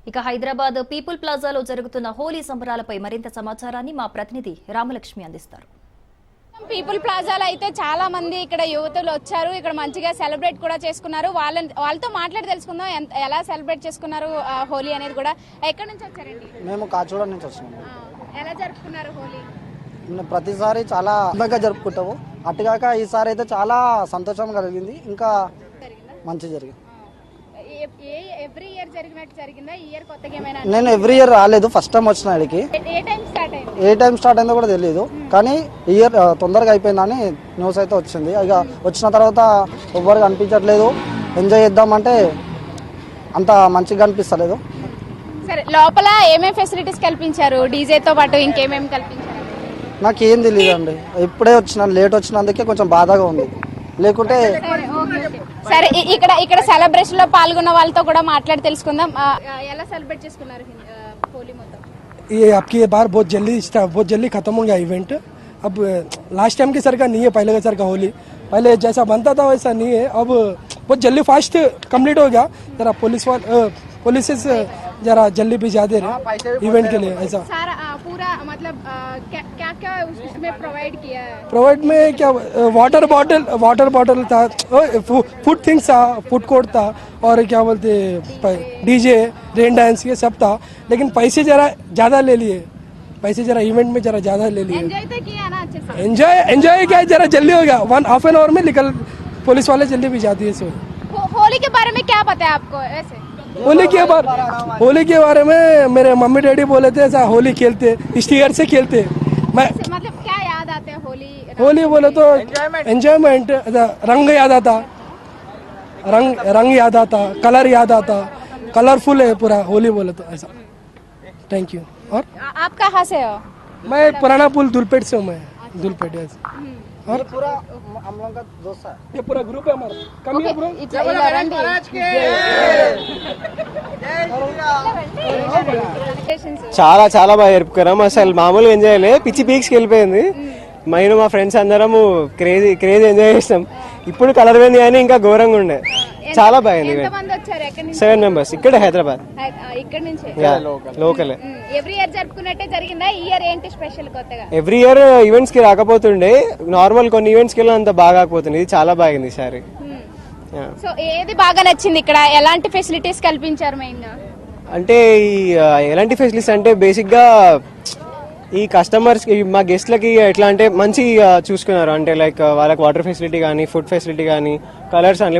ఇక హైదరాబాద్ పీపుల్ ప్లాజాలో జరుగుతున్న హోలీ సంబరాలపై మరింత సమాచారాన్ని మా ప్రతినిధి రామలక్ష్మి అందిస్తారు. పీపుల్ ప్లాజాలో అయితే చాలా మంది ఇక్కడ యువతులు వచ్చారు. ఇక్కడ మంచిగా సెలబ్రేట్ కూడా చేసుకున్నారు. వాళ్ళతో మాట్లాడి తెలుసుకుందాం ఎలా సెలబ్రేట్ చేసుకున్నారు హోలీ అనేది కూడా. ఎక్కడి నుంచి వచ్చారండి? మేము కాచూడ నుంచి వచ్చినాము. ఎలా జరుపుకున్నారు హోలీ? ప్రతిసారి చాలా అందంగా జరుపుకుంటాము. అటుగాక ఈసారి అయితే చాలా సంతోషం కలిగింది, ఇంకా మంచి జరిగింది. ఎవ్రీ ఇయర్ జరిగినట్టు జరిగిందా? ఈ ఇయర్ కొత్తగా ఏమైనా? నేను ఎవ్రీ ఇయర్ రాలేదు, ఫస్ట్ టైం వచ్చిన ఇక్కడికి. ఏ టైం స్టార్ట్ అయిందో కూడా తెలియదు, కానీ ఈ ఇయర్ తొందరగా అయిపోయిందని న్యూస్ అయితే వచ్చింది. ఇక వచ్చిన తర్వాత ఎవ్వరికి అనిపించట్లేదు, ఎంజాయ్ చేద్దామంటే అంత మంచిగా అనిపిస్తలేదు. సరే, లోపల ఏమేమి ఫెసిలిటీస్ కల్పించారు? డీజేతో పాటు ఇంకేమేమి కల్పించారు? నాకేం తెలియదు అండి, ఇప్పుడే వచ్చిన, లేట్ వచ్చినందుకే కొంచెం బాధగా ఉంది. లేకుంటే సరే, ఇక్కడ సెలబ్రేషన్ లో పాల్గొన్న వాళ్ళతో కూడా మాట్లాడి తెలుసుకుందాం. ఎలా సెలబ్రేట్ చేసుకున్నారు హోలీ మొత్తం? ये आपकी ये बार बहुत जल्दी खत्म हो गया इवेंट. अब लास्ट टाइम के सर का नहीं है, पहले के सर का होली पहले जैसा बनता था वैसा नहीं है. अब बहुत जल्दी फास्ट कंप्लीट हो गया. जरा पुलिस जरा जल्दी भी जाते रहे इवेंट के लिए. ऐसा सारा पूरा मतलब क्या उसमें प्रोवाइड किया है? प्रोवाइड में क्या, वाटर बॉटल था, फूड थिंग्स था, फूड कोर्ट था, और क्या बोलते डीजे, रेन डांस, ये सब था. लेकिन पैसे जरा ज्यादा ले लिए, पैसे जरा इवेंट में जरा ज्यादा ले लिए. एंजॉय तो किया ना अच्छे से? एंजॉय क्या, जरा जल्दी हो गया. 1.5 hour में निकल, पुलिस वाले जल्दी भी जाती है. होली के बारे में क्या पता है आपको? वैसे होली के बारे में मेरे मम्मी डैडी बोले थे ऐसा होली खेलते, स्टिकर से खेलते. मैं मतलब क्या याद आते हैं होली बोले तो एंजॉयमेंट, रंग याद आता, रंग याद आता, कलर याद आता, कलरफुल है पूरा होली बोले तो ऐसा. Thank you. और आप कहाँ से हो? मैं पुराना पुल दुलपेट से हूँ. मैं दुलपेट. और पूरा हम लोग का दोस्त है, ये पूरा ग्रुप है हमारा. कम है ब्रो. చాలా చాలా బాగా జరుపుకున్నాం. అసలు మామూలుగా ఎంజాయ్ లే, పిచ్చి పీక్స్కి వెళ్ళిపోయింది. మైను మా ఫ్రెండ్స్ అందరము క్రేజీ ఎంజాయ్ చేస్తాం. ఇప్పుడు కలర్ పోయింది కానీ ఇంకా ఘోరంగా ఉండే. చాలా బాగుంది. 7 members ఇక్కడ హైదరాబాద్, ఇక్కడ నుంచి లోకలే. ఎవ్రీ ఇయర్ జరుపుకున్నట్టే జరిగిందా? ఈ ఇయర్ ఏంటి స్పెషల్ కొత్తగా? ఎవ్రీ ఇయర్ ఈవెంట్స్ కి రాకపోతుండే, నార్మల్ కొన్ని ఈవెంట్స్ కి అంత బాగా కాకపోతుంది. ఇది చాలా బాగుంది ఈసారి. సో ఏది బాగా నచ్చింది ఇక్కడ? ఎలాంటి ఫెసిలిటీస్ కల్పించారు మెయిన్ గా? అంటే ఈ ఎలాంటి ఫెసిలిటీస్ అంటే బేసిక్ గా ఈ కస్టమర్స్ మా గెస్ట్లకి ఎట్లా అంటే మంచి చూసుకున్నారు. అంటే లైక్ వాళ్ళకి వాటర్ ఫెసిలిటీ కానీ, ఫుడ్ ఫెసిలిటీ కానీ, కలర్స్ అన్లిమిటెడ్